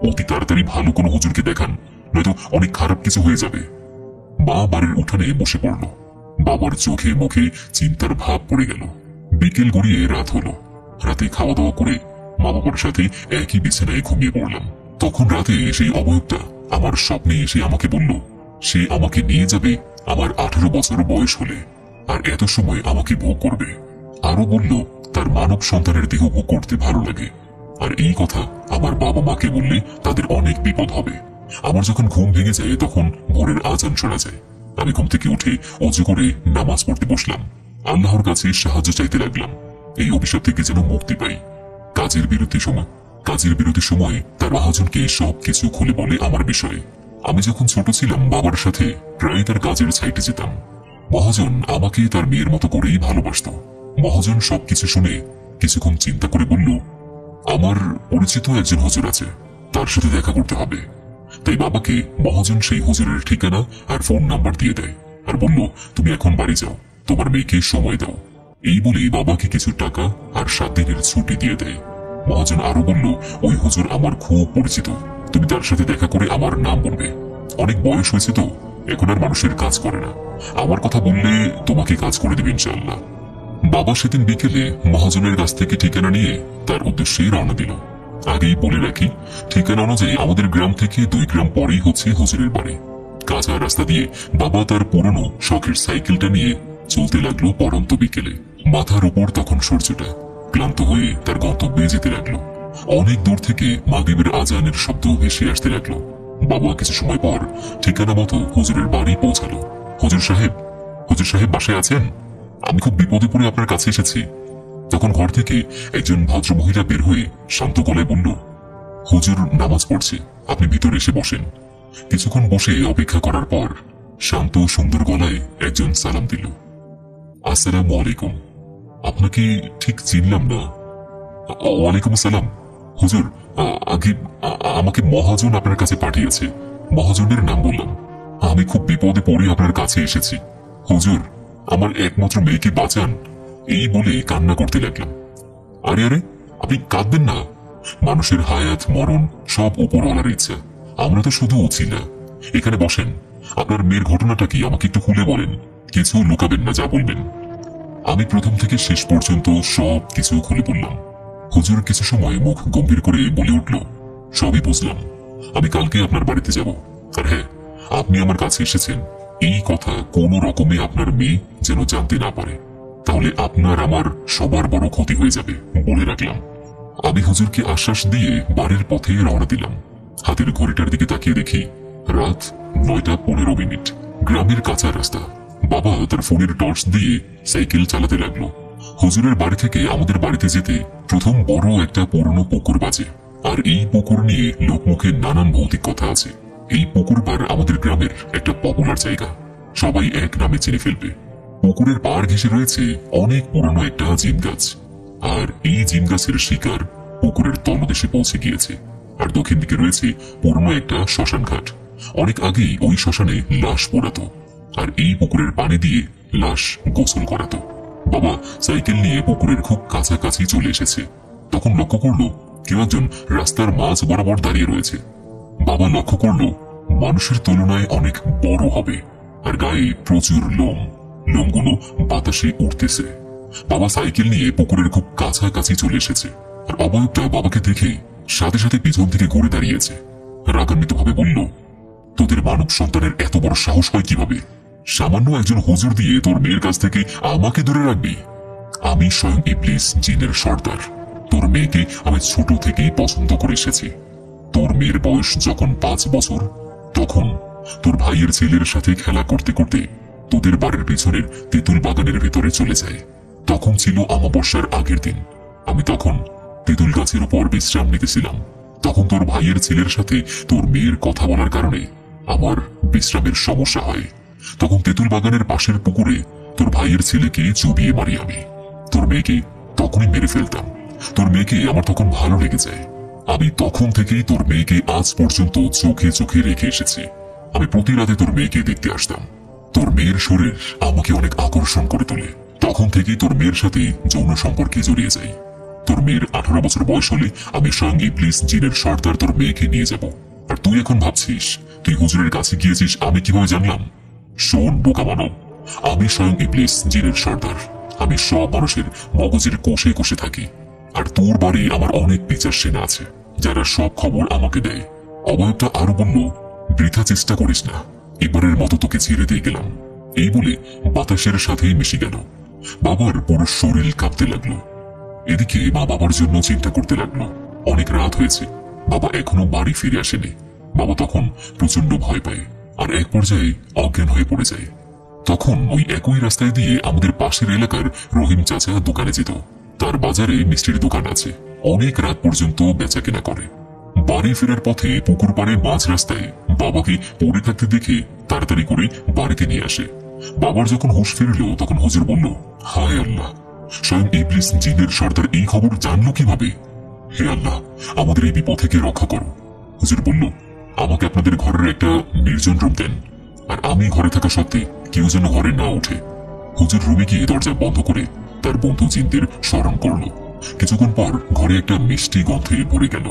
অতি তাড়াতাড়ি ভালো কোনো হুজুরকে দেখান, নয়তো অনেক খারাপ কিছু হয়ে যাবে। মা বাড়ির উঠানে বসে পড়ল। বাবার চোখে মুখে চিন্তার ভাব পড়ে গেল। বিকেল গড়িয়ে রাত হলো। রাতে খাওয়া দাওয়া করে মা বাবার সাথে একই বিছানায় ঘুমিয়ে পড়লাম। তখন রাতে সেই অবয়বটা আমার স্বপ্নে এসে আমাকে বলল সে আমাকে নিয়ে যাবে আমার 18 বছর বয়স হলে, আর এত সময় আমাকে ভোগ করবে। আরো বলল তার মানব সন্তানের দেহ ভোগ করতে ভালো লাগে, আর এই কথা আমার বাবা মাকে বললে তাদের অনেক বিপদ হবে। আমার যখন ঘুম ভেঙে যায় তখন ভোরের আজান শোনা যায়। আমি ঘুম থেকে উঠে অজু করে নামাজ পড়তে বসলাম। আল্লাহর কাছে সাহায্য চাইতে লাগলাম, এই অভিশাপ থেকে যেন মুক্তি পাই। কাজের বিরতির সময় তার মহাজনকে সবকিছু খুলে বলে আমার বিষয়ে। আমি যখন ছোট ছিলাম বাবার সাথে প্রায় তার কাজের সাইটে যেতাম। মহাজন আমাকে তার মেয়ের মতো করেই ভালোবাসত। মহাজন সবকিছু শুনে কিছুক্ষণ চিন্তা করে বলল, আমার পরিচিত একজন হুজুর আছে, তার সাথে দেখা করতে হবে। তাই বাবাকে মহাজন সেই হুজুরের ঠিকানা আর ফোন নাম্বার দিয়ে দেয়, আর বলল তুমি এখন বাড়ি যাও, তোমার মেয়েকে সময় দাও। এই বলে বাবাকে কিছু টাকা আর 7 দিনের ছুটি দিয়ে দেয়। মহাজন আরো বলল ওই হুজুর আমার খুব পরিচিত, তুমি তার সাথে দেখা করে আমার নাম বলবে। অনেক বয়স হয়েছে তো, এখন আর মানুষের কাজ করে না, আমার কথা বললে তোমাকে কাজ করে দেবে ইনশাআল্লাহ। বাবা সেদিন বিকেলে মহাজনের কাছ থেকে ঠিকানা নিয়ে তার উদ্দেশ্যে রওনা দিল। আগেই বলে রাখি, ঠিকানা অনুযায়ী আমাদের গ্রাম থেকে 2 গ্রাম পরেই হচ্ছে হুজুরের বাড়ি। কাঁচা রাস্তা দিয়ে বাবা তার পুরনো শখের সাইকেলটা নিয়ে চলতে লাগলো পরন্ত বিকেলে। মাথার উপর তখন সূর্যটা ক্লান্ত হয়ে তার গন্তব্যে যেতে লাগলো। অনেক দূর থেকে মাগরিবের আজানের শব্দ ভেসে আসতে লাগলো। বাবা কিছু সময় পর ঠিকানা মতো হুজুরের বাড়ি পৌঁছালো। হুজুর সাহেব বাসায় আছেন? আমি খুব বিপদে পড়ে আপনার কাছে এসেছি। তখন ঘর থেকে একজন ভদ্রমহিলা বের হয়ে শান্ত গলায় বলল, হুজুর নামাজ পড়ছে, আপনি ভিতরে এসে বসেন। কিছুক্ষণ বসে অপেক্ষা করার পর শান্ত সুন্দর গলায় একজন সালাম দিল, আসসালামু আলাইকুম। আপনাকে ঠিক চিনলাম না। ওয়ালাইকুম আসসালাম হুজুর, আগে আমাকে মহাজন আপনার কাছে পাঠিয়েছে। মহাজনের নাম বললাম। আমি খুব বিপদে পড়ে আপনার কাছে এসেছি। হুজুর, আমার একমাত্র মেয়েকে বাঁচান, এই বলে কান্না করতে লাগলাম। আরে আপনি কাঁদবেন না, মানুষের হায়াত মরণ সব উপরওয়ালার ইচ্ছা, আমরা তো শুধু উছিলা। এখানে বসেন, আপনার মেয়ের ঘটনাটা কি আমাকে একটু খুলে বলেন, কিছু লুকাবেন না, যা বলবেন। আমি প্রথম থেকে শেষ পর্যন্ত সব কিছু খুলে বললাম। হুজুর কিছু সময় মুখ গম্ভীর করে বলে উঠল, সবই বুঝলাম, আমি কালকে আপনার বাড়িতে যাব। আর হ্যাঁ, আপনি আমার কাছে এসেছেন এই কথা কোনো রকমে আপনার মেয়ে যেন জানতে না পারে, তাহলে আপনার আমার সবার বড় ক্ষতি হয়ে যাবে, বলে রাখলাম। আমি হুজুরকে আশ্বাস দিয়ে বাড়ির পথে রওনা দিলাম। হাতের ঘড়িটার দিকে তাকিয়ে দেখি রাত 9:15। গ্রামের কাঁচা রাস্তা। বাবা তার ফোনের টর্চ দিয়ে সাইকেল চালাতে লাগলো। হুজুরের বাড়ি থেকে আমাদের বাড়িতে যেতে প্রথম বড় একটা পুরনো পুকুর বাজে, আর এই পুকুর নিয়ে লোকমুখে নানান ভৌতিক কথা আছে। এই পুকুর পার আমাদের গ্রামের একটা পপুলার জায়গা, সবাই এক নামে চিনে ফেলবে। পুকুরের পাড় ঘেঁষে রয়েছে অনেক পুরনো একটা জিম গাছ, আর এই জিম গাছের শিকার পুকুরের তলদেশে পৌঁছে গিয়েছে। আর দক্ষিণ দিকে রয়েছে পুরনো একটা শ্মশান ঘাট। অনেক আগেই ওই শ্মশানে লাশ পোড়াতো, আর এই পুকুরের পানি দিয়ে লাশ গোসল করাতো। বাবা সাইকেল নিয়ে পুকুরের খুব কাছাকাছি চলে এসেছে। তখন লক্ষ্য করলো কেউ একজন রাস্তার মাঝ বরাবর দাঁড়িয়ে রয়েছে। বাবা লক্ষ্য করলো মানুষের তুলনায় অনেক বড় হবে, আর গায়ে প্রচুর লোমগুলো বাতাসে উঠতেছে। বাবা সাইকেল নিয়ে পুকুরের খুব কাছাকাছি চলে এসেছে, আর অবয়বটা বাবাকে দেখে সাথে সাথে পিছন থেকে ঘুরে দাঁড়িয়েছে। রাগান্বিত ভাবে বলল, তোদের মানব সন্তানের এত বড় সাহস হয় কিভাবে? সামান্য একজন হুজুর দিয়ে তোর মেয়ের কাছ থেকে আমাকে দূরে রাখবি? আমি স্বয়ং ইবলিস জিনের সর্দার। তোর মেয়েকে আমি ছোট থেকেই পছন্দ করে এসেছি। তোর মেয়ের বয়স যখন 5 বছর, তখন তোর ভাইয়ের ছেলের সাথে খেলা করতে করতে তোদের বাড়ির পিছনের তেঁতুল বাগানের ভেতরে চলে যায়। তখন ছিল অমাবস্যার আগের দিন। আমি তখন তেঁতুল গাছের উপর বিশ্রাম নিতেছিলাম। তখন তোর ভাইয়ের ছেলের সাথে তোর মেয়ের কথা বলার কারণে আমার বিশ্রামের সমস্যা হয়। তখন তেঁতুল বাগানের পাশের পুকুরে তোর ভাইয়ের ছেলেকে চুবিয়ে মারি আমি। তোর মেয়েকে তখনই মেরে ফেলতাম। তোর মেয়েকে আমার তখন ভালো লেগে যায়। আমি তখন থেকেই তোর মেয়েকে আজ পর্যন্ত চোখে চোখে রেখে এসেছি। আমি প্রতি রাতে তোর মেয়েকে দেখতে আসতাম। তোর মেয়ের শরীর আমাকে অনেক আকর্ষণ করে তোলে। তখন থেকেই তোর মেয়ের সাথে যৌন সম্পর্কে জড়িয়ে যাই। তোর মেয়ের 18 বছর বয়স হলে আমি স্বয়ং ইবলিস জিনের সর্দার তোর মেয়েকে নিয়ে যাব। আর তুই এখন ভাবছিস তুই হুজুরের কাছে গিয়েছিস আমি কিভাবে জানলাম? শোন বোকা মানব, আমি স্বয়ং ইবলিস জিনের সর্দার। আমি সব মানুষের মগজের কোষে কোষে থাকি। আর তোর বাড়ি আমার অনেক বিচার সেনা আছে যারা সব খবর আমাকে দেয়। অবয়বটা আরো বলল, বৃথা চেষ্টা করিস না, এবারের মতো তোকে ছেড়ে দিয়ে গেলাম। এই বলে বাতাসের সাথেই মিশে গেল। বাবার পুরো শরীর কাঁপতে লাগলো। এদিকে মা বাবার জন্য চিন্তা করতে লাগলো। অনেক রাত হয়েছে, বাবা এখনো বাড়ি ফিরে আসেনি। বাবা তখন প্রচন্ড ভয় পায় আর এক পর্যায়ে অজ্ঞান হয়ে পড়ে যায়। তখন ওই একই রাস্তায় দিয়ে আমাদের পাশের এলাকার রহিম চাচা দোকানে যেত। তার বাজারে মিষ্টির দোকান আছে, অনেক রাত পর্যন্ত বেচা কেনা করে। বাড়ি ফেরার পথে পুকুর পাড়ে মাঝ রাস্তায় বাবাকে পড়ে থাকতে দেখে তাড়াতাড়ি করে বাড়িতে নিয়ে আসে। বাবার যখন হুঁশ ফিরল তখন হুজুর বলল, হায় আল্লাহ, স্বয়ং ইবলিস জিনের সর্দার এই খবর জানলো কিভাবে? হে আল্লাহ, আমাদের এই বিপদ থেকে রক্ষা করো। হুজুর বলল, আমাকে আপনাদের ঘরের একটা নির্জন রুম দেন, আর আমি ঘরে থাকা সত্ত্বে কেউ যেন ঘরে না ওঠে। হুজুর রুমে গিয়ে দরজা বন্ধ করে তার বন্ধু জিনদের স্মরণ করলো। কিছুক্ষণ পর ঘরে একটা মিষ্টি গন্ধে ভরে গেল।